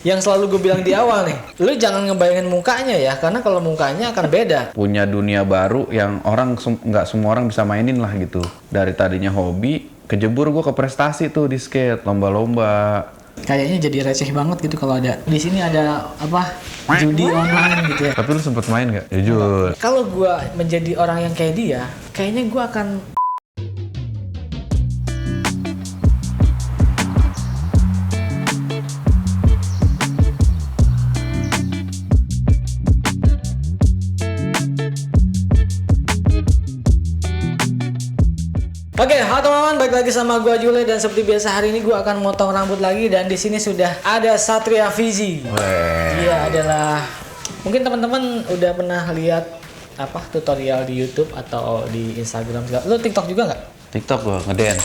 Yang selalu gue bilang di awal nih, lu jangan ngebayangin mukanya ya, karena kalau mukanya akan beda. Punya dunia baru yang nggak semua orang bisa mainin lah gitu. Dari tadinya hobi, kejebur gue ke prestasi tuh di skate, lomba-lomba. Kayaknya jadi receh banget gitu kalau ada di sini ada apa judi online gitu ya. Tapi lu sempet main nggak? Jujur. Kalau gue menjadi orang yang kayak dia, kayaknya gue akan Oke, halo teman-teman, balik lagi sama gua Jule dan seperti biasa hari ini gua akan motong rambut lagi dan di sini sudah ada Satria Fizi. Dia adalah mungkin teman-teman udah pernah lihat apa tutorial di YouTube atau di Instagram juga. Lu TikTok juga nggak? TikTok gua ngedance.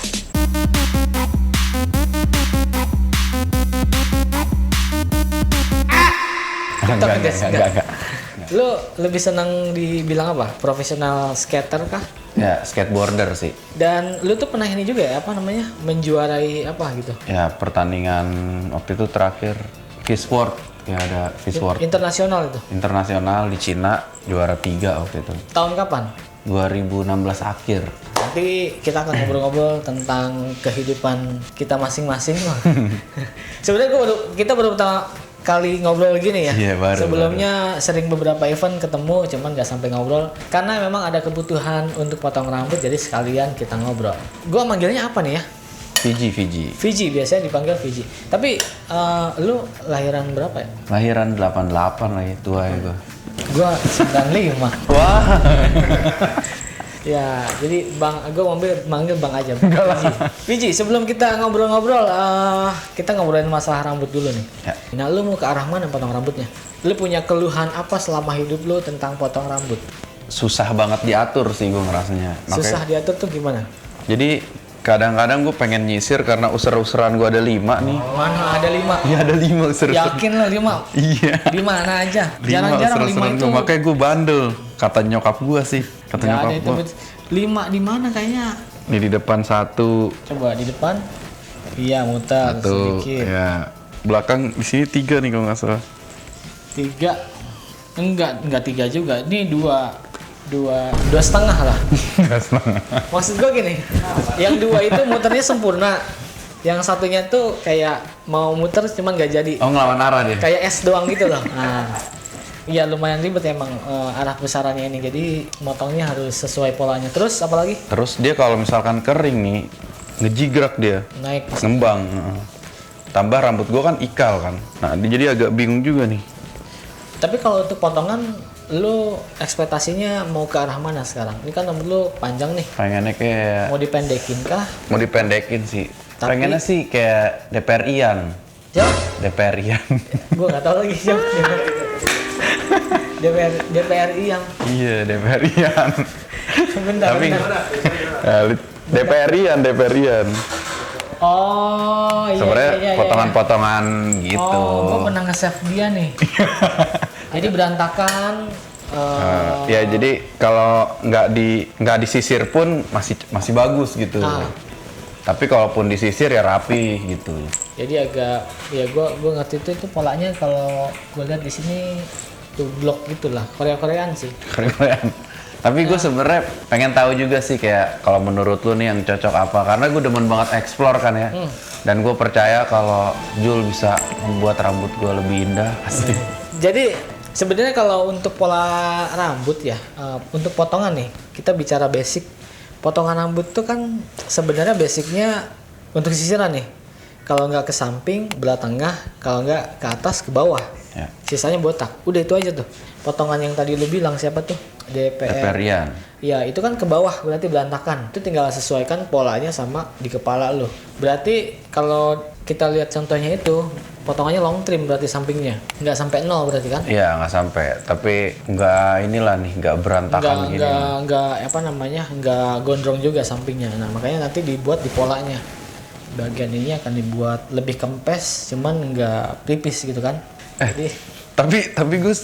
Enggak. Lu lebih senang dibilang apa? Profesional skater kah? Ya, skateboarder sih. Dan lu tuh pernah ini juga ya, apa namanya? Menjuarai apa gitu? Ya, pertandingan waktu itu terakhir Fishsport. Ya, ada Fishsport. Internasional itu. Internasional di Cina, juara 3 waktu itu. Tahun kapan? 2016 akhir. Nanti kita akan ngobrol-ngobrol tentang kehidupan kita masing-masing. Sebenarnya kita baru pertama kali ngobrol gini ya. Iya, baru. Sebelumnya sering beberapa event ketemu, cuman nggak sampai ngobrol karena memang ada kebutuhan untuk potong rambut, jadi sekalian kita ngobrol. Gua manggilnya apa nih ya? Fiji. Fiji, biasanya dipanggil Fiji. Tapi lu lahiran berapa ya? Lahiran 88 lagi, tua ya gua. Gua 95. Wah. Ya, jadi gue manggil Bang aja. Fiji, sebelum kita ngobrol-ngobrol, kita ngobrolin masalah rambut dulu nih. Ya. Nah, lu mau ke arah mana potong rambutnya? Lu punya keluhan apa selama hidup lu tentang potong rambut? Susah banget diatur sih gue ngerasanya. Susah diatur tuh gimana? Jadi kadang-kadang gue pengen nyisir karena user-useran gue ada 5 nih. Mana ada 5? Iya, ada 5 user-useran. Yakin lah 5? Iya. Di mana aja? 5 Jarang-jarang 5 user-useran itu. gue, makanya gue bandel. Kata nyokap gue sih. Kata Gak nyokap ada itu. gue. 5 di mana kayaknya? Ini di depan 1. Coba di depan. Iya, muter 1. sedikit. Ya. Belakang di sini 3 nih kalau nggak salah. 3. Enggak 3 juga. Ini 2,5 lah. Maksud gue gini, yang 2 itu muternya sempurna, yang satunya tuh kayak mau muter cuman gak jadi. Oh, ngelawan arah dia. Kayak es doang gitu loh. Nah, iya lumayan ribet emang arah besarannya ini. Jadi motongnya harus sesuai polanya. Terus apalagi? Terus dia kalau misalkan kering nih, ngejigrak dia, Naik. ngembang. Tambah rambut gua kan ikal kan. Nah, dia jadi agak bingung juga nih. Tapi kalau untuk potongan, lu ekspektasinya mau ke arah mana sekarang? Ini kan rambut lu panjang nih. Pengennya kayak Mau dipendekin kah? mau dipendekin sih. Tapi- Pengennya sih kayak DPR-ian. Jawab. DPR-ian. Gue nggak tahu lagi siapa. DPRI yang Iya, DPR-ian. bentar. Tapi DPR-ian. Oh iya. Sebenarnya iya. potongan-potongan gitu. Oh, gue pernah nge-save dia nih. Jadi berantakan. Ya jadi kalau nggak disisir pun masih bagus gitu. Ah. Tapi kalaupun disisir ya rapi gitu. Jadi agak ya gue ngerti itu polanya kalau gue lihat di sini tuh blok gitulah, Koreaan sih. Keren. Tapi gue sebenarnya pengen tahu juga sih kayak kalau menurut lu nih yang cocok apa, karena gue demen banget explore kan ya. Dan gue percaya kalau Jul bisa membuat rambut gue lebih indah pasti. Jadi sebenarnya kalau untuk pola rambut ya, untuk potongan nih, kita bicara basic. Potongan rambut tuh kan sebenarnya basicnya untuk sisiran nih. Kalau nggak ke samping, belah tengah, kalau nggak ke atas, ke bawah. Ya. Sisanya botak. Udah itu aja tuh. Potongan yang tadi lu bilang siapa tuh? DPR-ian. Ya, itu kan ke bawah berarti berantakan. Itu tinggal sesuaikan polanya sama di kepala lu. Berarti kalau kita lihat contohnya itu, potongannya long trim berarti sampingnya. Nggak sampai 0 berarti kan? Iya nggak sampai, tapi nggak inilah nih, nggak berantakan gini. Nggak apa namanya, nggak gondrong juga sampingnya. Nah makanya nanti dibuat di polanya. Bagian ini akan dibuat lebih kempes, cuman nggak tipis gitu kan. Jadi Tapi gue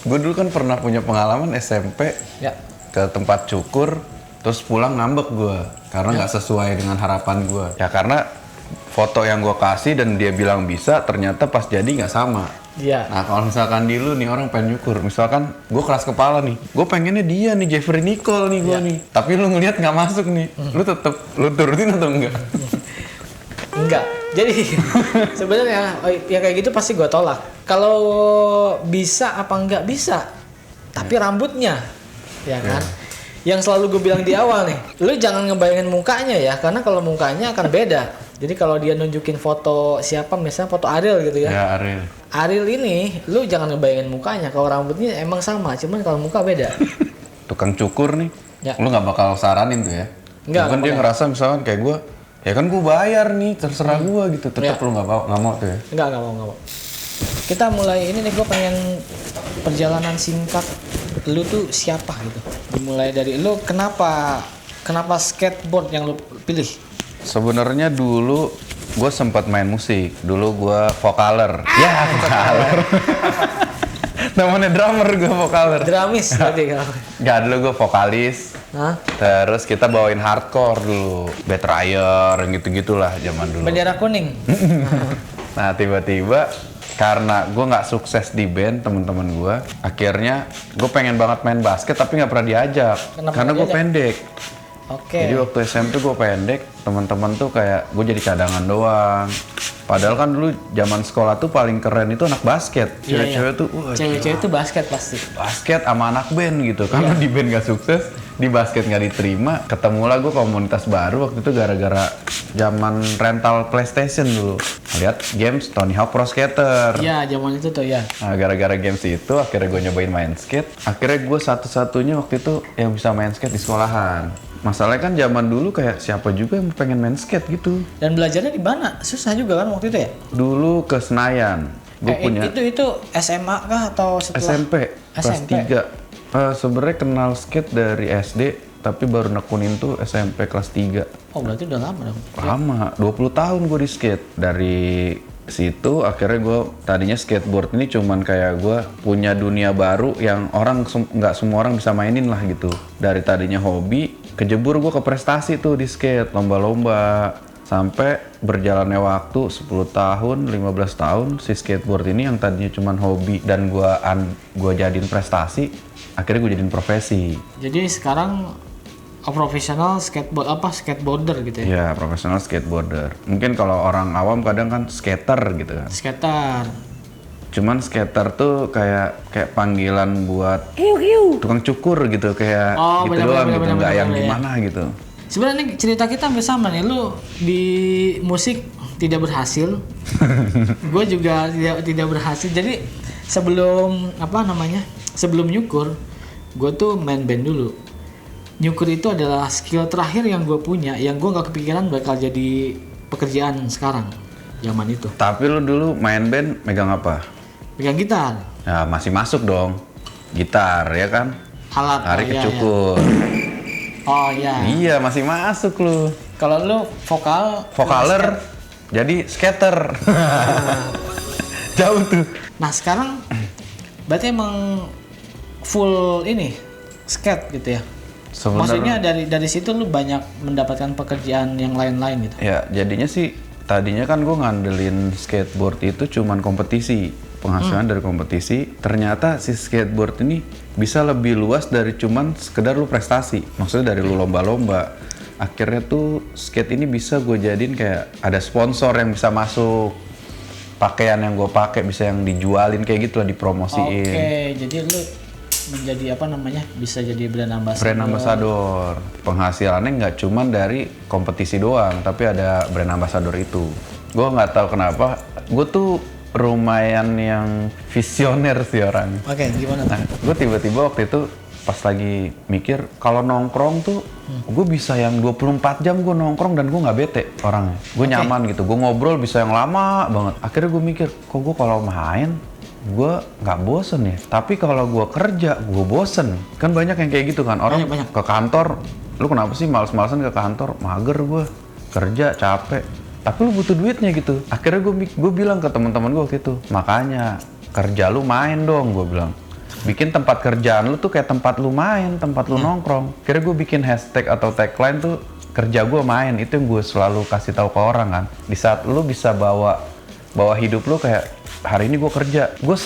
dulu kan pernah punya pengalaman SMP ya. ke tempat cukur, terus pulang ngambek gue karena nggak sesuai dengan harapan gue. Ya karena foto yang gue kasih dan dia bilang bisa, ternyata pas jadi nggak sama. Iya. Nah kalau misalkan di lu nih orang pengen nyukur, misalkan gue keras kepala nih, gue pengennya dia nih Jeffrey Nicole nih gue nih, tapi lu ngelihat nggak masuk nih, lu turutin atau enggak? Enggak. Jadi sebenarnya ya kayak gitu pasti gue tolak. Kalau bisa apa enggak bisa. Tapi rambutnya, ya kan? Yang selalu gue bilang di awal nih, lu jangan ngebayangin mukanya ya, karena kalau mukanya akan beda. Jadi kalau dia nunjukin foto siapa, misalnya foto Ariel gitu ya. Ya Ariel. Ariel ini, lu jangan ngebayangin mukanya. Kalau rambutnya emang sama, cuman kalau muka beda. Tukang cukur nih, Ya. lu nggak bakal saranin tuh ya? Enggak, Mungkin dia ngerasa misalkan kayak gue, ya kan gue bayar nih, terserah gue gitu. Tetap lu nggak mau tuh ya? Enggak mau. Kita mulai ini nih, gue pengen perjalanan singkat. Lu tuh siapa gitu? Dimulai dari lu, kenapa skateboard yang lu pilih? Sebenarnya dulu gue sempat main musik. Dulu gue vokaler. Ya vokaler. Namanya drummer gue vokaler. Dramis berarti kalau. Gak, dulu gue vokalis. Hah? Terus kita bawain hardcore dulu, Betrayer, gitu-gitulah zaman dulu. Bendera kuning. Nah tiba-tiba karena gue nggak sukses di band teman-teman gue, akhirnya gue pengen banget main basket tapi nggak pernah diajak. Kenapa karena gue diajak? pendek. Oke. Jadi waktu SMP gue pendek, teman-teman tuh kayak gue jadi cadangan doang. Padahal kan dulu zaman sekolah tuh paling keren itu anak basket. Iya, Cewek-cewek tuh, wah, Cewek-cewek itu basket pasti. basket sama anak band gitu. Karena di band gak sukses, di basket gak diterima. Ketemulah gue komunitas baru waktu itu gara-gara zaman rental PlayStation dulu. Lihat games Tony Hawk Pro Skater. Iya, zaman itu tuh ya. Nah, gara-gara games itu akhirnya gue nyobain main skate. Akhirnya gue satu-satunya waktu itu yang bisa main skate di sekolahan. Masalahnya kan zaman dulu kayak siapa juga yang pengen main skate gitu. Dan belajarnya di mana? Susah juga kan waktu itu ya? Dulu ke Senayan. Gue punya itu SMA kah atau setelah SMP kelas SMP? 3. Sebenarnya kenal skate dari SD, tapi baru nekunin tuh SMP kelas 3. Oh, berarti udah lama dong. Lama, 20 tahun gue di skate. Dari situ akhirnya gue tadinya skateboard ini cuman kayak gue punya dunia baru yang orang nggak semua orang bisa mainin lah gitu. Dari tadinya hobi, kejebur gue ke prestasi tuh di skate, lomba-lomba. Sampai berjalannya waktu 10 tahun, 15 tahun si skateboard ini yang tadinya cuman hobi dan gue jadiin prestasi, akhirnya gue jadiin profesi. Jadi sekarang profesional skateboarder gitu ya? Iya, profesional skateboarder. Mungkin kalau orang awam kadang kan skater gitu kan. Skater. Cuman skater tuh kayak panggilan buat tukang cukur gitu, kayak gitu doang gitu, nggak yang gimana gitu. Sebenarnya cerita kita hampir sama nih. Lu di musik tidak berhasil. Gue juga tidak berhasil. Jadi sebelum sebelum nyukur, gue tuh main band dulu. Nyukur itu adalah skill terakhir yang gue punya, yang gue nggak kepikiran bakal jadi pekerjaan sekarang zaman itu. Tapi lu dulu main band megang apa? Pegang gitar. Ya masih masuk dong, gitar ya kan? Alat. Tarik kecukur. Oh iya. Iya masih masuk lu. Kalau lu Vokaler, jadi skater. Jauh tuh. Nah sekarang berarti emang full ini skate gitu ya? Maksudnya dari situ lu banyak mendapatkan pekerjaan yang lain-lain gitu? Ya jadinya sih tadinya kan gue ngandelin skateboard itu cuman kompetisi, penghasilan dari kompetisi. Ternyata si skateboard ini bisa lebih luas dari cuman sekedar lu prestasi, maksudnya dari lu lomba-lomba. Akhirnya tuh skate ini bisa gue jadiin kayak ada sponsor yang bisa masuk, pakaian yang gue pakai bisa yang dijualin kayak gitu lah, dipromosiin. Oke, jadi lu menjadi bisa jadi brand ambassador. Brand ambassador. Penghasilannya nggak cuma dari kompetisi doang, tapi ada brand ambassador itu. Gue nggak tahu kenapa, gue tuh lumayan yang visioner sih orang. Oke, gimana? Nah, gue tiba-tiba waktu itu pas lagi mikir kalau nongkrong tuh, gue bisa yang 24 jam gue nongkrong dan gue nggak bete orangnya. Gue nyaman gitu, gue ngobrol bisa yang lama banget. Akhirnya gue mikir, kok gue kalau main gue nggak bosen ya, tapi kalau gue kerja gue bosen. Kan banyak yang kayak gitu kan, orang banyak. ke kantor, lu kenapa sih males-malesan ke kantor, mager gue, kerja capek, tapi lu butuh duitnya gitu. Akhirnya gue bilang ke teman-teman gue waktu itu, makanya kerja lu main dong, gue bilang, bikin tempat kerjaan lu tuh kayak tempat lu main, tempat lu nongkrong. Akhirnya gue bikin hashtag atau tagline tuh kerja gue main, itu yang gue selalu kasih tahu ke orang kan. Di saat lu bisa bawa hidup lu kayak hari ini gue kerja, gue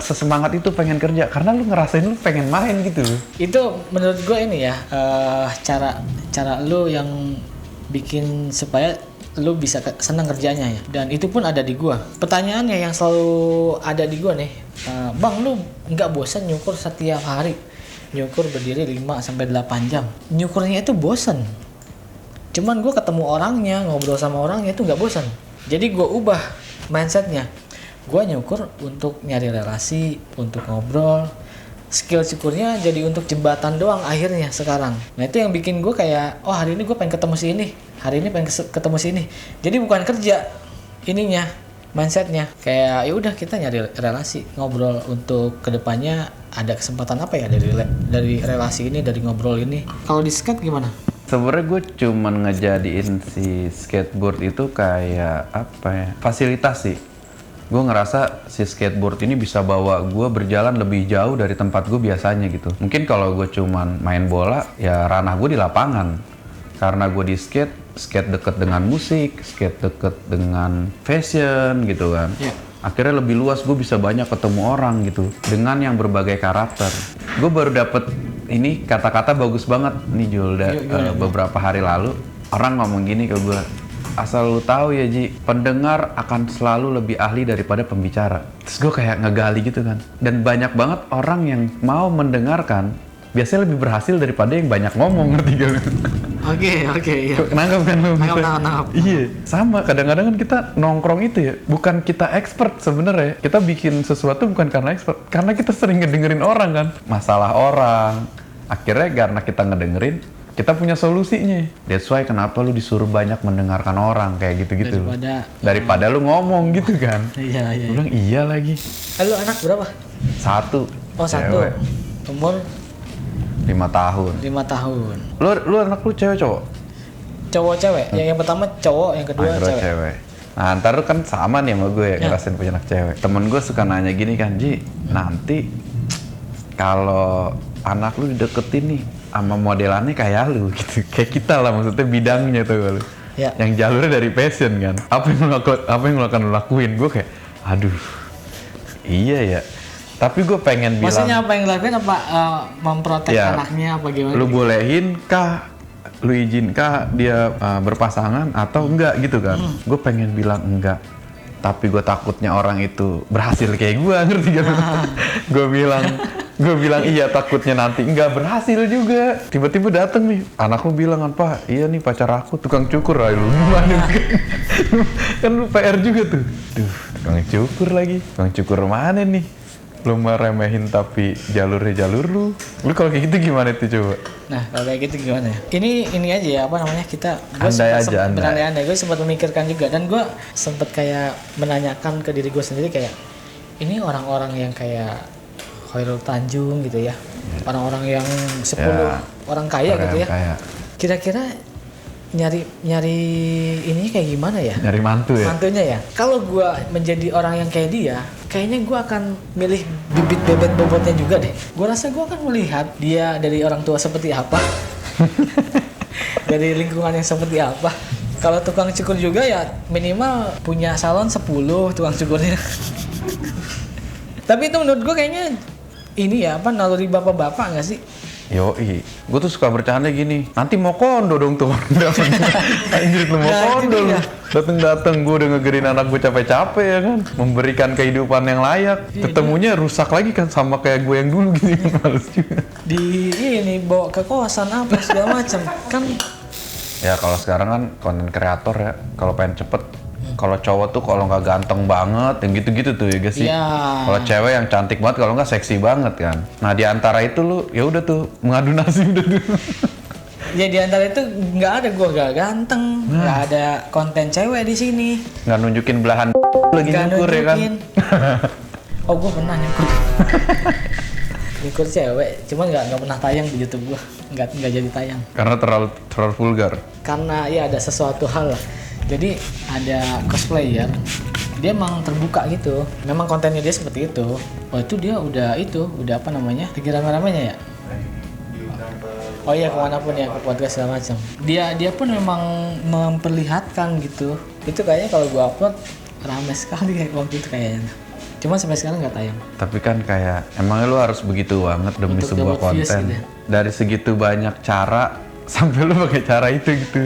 sesemangat itu pengen kerja karena lu ngerasain lu pengen main gitu. Itu menurut gue ini ya, cara lu yang bikin supaya lu bisa senang kerjanya ya. Dan itu pun ada di gua. Pertanyaannya yang selalu ada di gua nih, Bang, lu nggak bosan nyukur setiap hari? Nyukur berdiri 5-8 jam. Nyukurnya itu bosan. Cuman gua ketemu orangnya, ngobrol sama orangnya itu nggak bosan. Jadi gua ubah mindsetnya. Gua nyukur untuk nyari relasi, untuk ngobrol. Skill syukurnya jadi untuk jembatan doang akhirnya sekarang. Nah itu yang bikin gue kayak, oh hari ini gue pengen ketemu si ini, hari ini pengen ketemu si ini. Jadi bukan kerja ininya, mindsetnya. Kayak ya udah kita nyari relasi, ngobrol untuk kedepannya ada kesempatan apa ya dari relasi ini, dari ngobrol ini. Kalau di skate gimana? Sebenarnya gue cuman ngejadiin si skateboard itu kayak apa ya, fasilitas sih. Gue ngerasa si skateboard ini bisa bawa gue berjalan lebih jauh dari tempat gue biasanya gitu. Mungkin kalau gue cuman main bola, ya ranah gue di lapangan. Karena gue di skate deket dengan musik, skate deket dengan fashion gitu kan. Yeah. Akhirnya lebih luas, gue bisa banyak ketemu orang gitu. Dengan yang berbagai karakter. Gue baru dapet ini kata-kata bagus banget nih Jul, beberapa hari lalu. Orang ngomong gini ke gue, asal lu tahu ya Ji, pendengar akan selalu lebih ahli daripada pembicara. Terus gue kayak ngegali gitu kan. Dan banyak banget orang yang mau mendengarkan, biasanya lebih berhasil daripada yang banyak ngomong, ngerti gak lu? Oke, iya. Nangkap kan lu? Nangkap. Iya, sama. Kadang-kadang kan kita nongkrong itu ya, bukan kita expert sebenarnya. Kita bikin sesuatu bukan karena expert, karena kita sering ngedengerin orang kan. Masalah orang. Akhirnya karena kita ngedengerin, kita punya solusinya. That's why kenapa lu disuruh banyak mendengarkan orang kayak gitu-gitu. Daripada lu ngomong gitu kan. Iya. Lu bilang iya lagi. Lu anak berapa? 1. Oh, 1. Umur 5 tahun. 5 tahun. Lu anak lu cewek cowok? Cowok cewek. Yang pertama cowok, yang kedua cewek. Nah, ntar lu kan sama nih sama gue ngerasain punya anak cewek. Temen gue suka nanya gini kan, Ji, nanti kalau anak lu dideketin nih sama modelannya kayak lu gitu, kayak kita lah, maksudnya bidangnya tuh lu, yang jalurnya dari passion kan, apa yang lu akan lakuin? Gue kayak, aduh, iya ya, tapi gue pengen bilang. Maksudnya apa yang lakuin, apa memprotek anaknya apa gimana? Lu bolehin kah, lu izin kah dia berpasangan atau enggak gitu kan? Gue pengen bilang enggak, tapi gue takutnya orang itu berhasil kayak gue, ngerti gak? Gue bilang iya, takutnya nanti nggak berhasil juga. Tiba-tiba dateng nih, anak lu bilang kan, Pak, iya nih pacar aku tukang cukur. Ayo lu gimana? Kan lu PR juga tuh. Duh, tukang cukur lagi. Tukang cukur mana nih? Lu meremehin tapi jalurnya jalur lu. Lu kalau kayak gitu gimana tuh coba? Nah, kalau kayak gitu gimana ya? Ini aja ya, apa namanya, gue andai. Gue sempat memikirkan juga, dan gue sempat kayak menanyakan ke diri gue sendiri kayak, ini orang-orang yang kayak Khairul Tanjung gitu ya, orang-orang yang 10 orang kaya gitu ya, kira-kira nyari ini kayak gimana ya? Nyari mantu ya? Mantunya ya. Kalau gue menjadi orang yang kayak dia, kayaknya gue akan milih bibit bebet bobotnya juga deh. Gue rasa gue akan melihat dia dari orang tua seperti apa, dari lingkungan yang seperti apa. Kalau tukang cukur juga ya minimal punya salon 10 tukang cukurnya. Tapi itu menurut gue kayaknya ini ya, apa, naluri bapak-bapak nggak sih? Yoi, gue tuh suka bercanda gini, nanti mau kondo dong tuh. Anjir, lu mau kondo lu. Dateng-dateng gue udah ngegerin anak gue capek-capek ya kan, memberikan kehidupan yang layak. Ketemunya rusak lagi kan, sama kayak gue yang dulu gitu, males juga. Ini bawa ke kosan apa segala macam kan. Ya kalau sekarang kan konten kreator ya, kalau pengen cepet. Kalau cowok tuh kalau nggak ganteng banget, yang gitu-gitu tuh ya guys sih. Kalau cewek yang cantik banget, kalau nggak seksi banget kan. Nah di antara itu lu ya udah tuh mengadu nasib udah tuh. Ya di antara itu nggak ada gua gak ganteng, nggak ada konten cewek di sini. Nggak nunjukin belahan lagi nyukur ya kan. Oh gua pernah nyukur. Nyukur cewek, cuman nggak pernah tayang di YouTube gua, nggak jadi tayang. Karena terlalu vulgar. Karena ya ada sesuatu hal lah. Jadi ada cosplayer, dia emang terbuka gitu. Memang kontennya dia seperti itu. Oh itu dia udah apa namanya? Lagi rame-ramenya ya? Oh iya, kemanapun ya, ke podcast segala macam. Dia pun memang memperlihatkan gitu. Itu kayaknya kalau gua upload rame sekali kayak waktu itu kayaknya. Cuma sampai sekarang nggak tayang. Tapi kan kayak emangnya lu harus begitu banget demi Untuk sebuah dapat views konten. gitu ya? Dari segitu banyak cara sampai lu pakai cara itu gitu.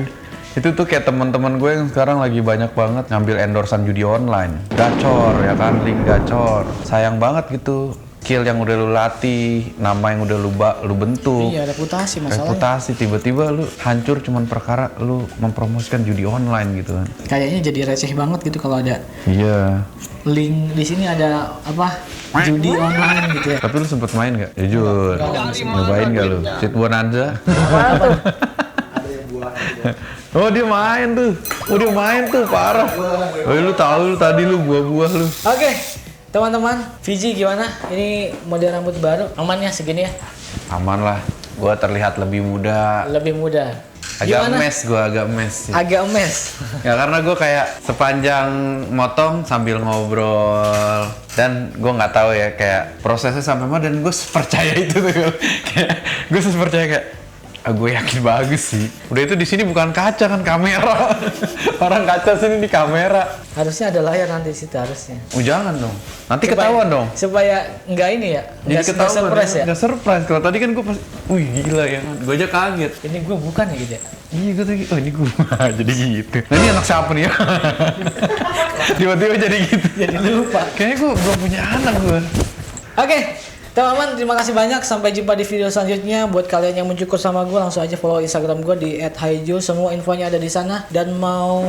Itu tuh kayak teman-teman gue yang sekarang lagi banyak banget ngambil endorsan judi online. Gacor ya kan, link gacor. Sayang banget gitu. Skill yang udah lu latih, nama yang udah lu bentuk. Iya, reputasi masalahnya. Reputasi tiba-tiba lu hancur cuman perkara lu mempromosikan judi online gitu kan. Kayaknya jadi receh banget gitu kalau ada Iya. link di sini ada apa judi online gitu ya. Tapi lu sempet main gak? Jujur. Nyobain gak lu? Cheat Bonanza? Apaan tuh? Oh dia main tuh. Oh dia main tuh parah. Oh lu tahu lu tadi lu buah-buah lu. Oke, teman-teman, Fiji gimana? Ini model rambut baru, amannya segini ya? Aman lah. Gua terlihat lebih muda. Lebih mudah. Agak mes gua, agak mes sih. Agak mes. Ya karena gue kayak sepanjang motong sambil ngobrol dan gue nggak tahu ya kayak prosesnya sampai mana dan gue percaya itu tuh kayak gue percaya kayak gue yakin bagus sih. Udah itu di sini bukan kaca kan kamera. Orang kaca sini di kamera. Harusnya ada layar nanti di situ harusnya. Oh jangan dong. Nanti ketahuan dong. Supaya nggak ini ya. Jadi Nggak ketahuan surprise ya. Nggak surprise. Kalau tadi kan gue pas, wih gila ya. Gue aja kaget. Ini gue bukan ya gitu ya. Iya gue tadi, oh ini gue jadi gitu. Nah ini anak siapa nih ya? Tiba-tiba jadi gitu. Jadi lupa. Kayaknya gue belum punya anak gue. Oke, teman-teman, terima kasih banyak. Sampai jumpa di video selanjutnya. Buat kalian yang mau cukur sama gue, langsung aja follow Instagram gue di @haijo. Semua infonya ada di sana. Dan mau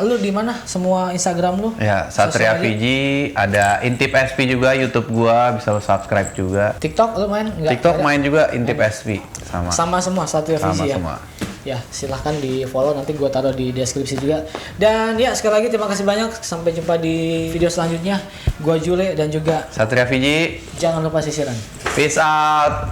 lu di mana? Semua Instagram lu? Ya, Satria Fiji, ada Intip SP juga YouTube gue, bisa lo subscribe juga. TikTok lu main? Nggak? TikTok Ada? main juga Intip SP sama. Sama semua Satria Sama Fiji ya. semua. Ya, silahkan di follow, nanti gue taruh di deskripsi juga. Dan ya, sekali lagi terima kasih banyak. Sampai jumpa di video selanjutnya. Gue Jule dan juga Satria Fiji, jangan lupa sisiran. peace out.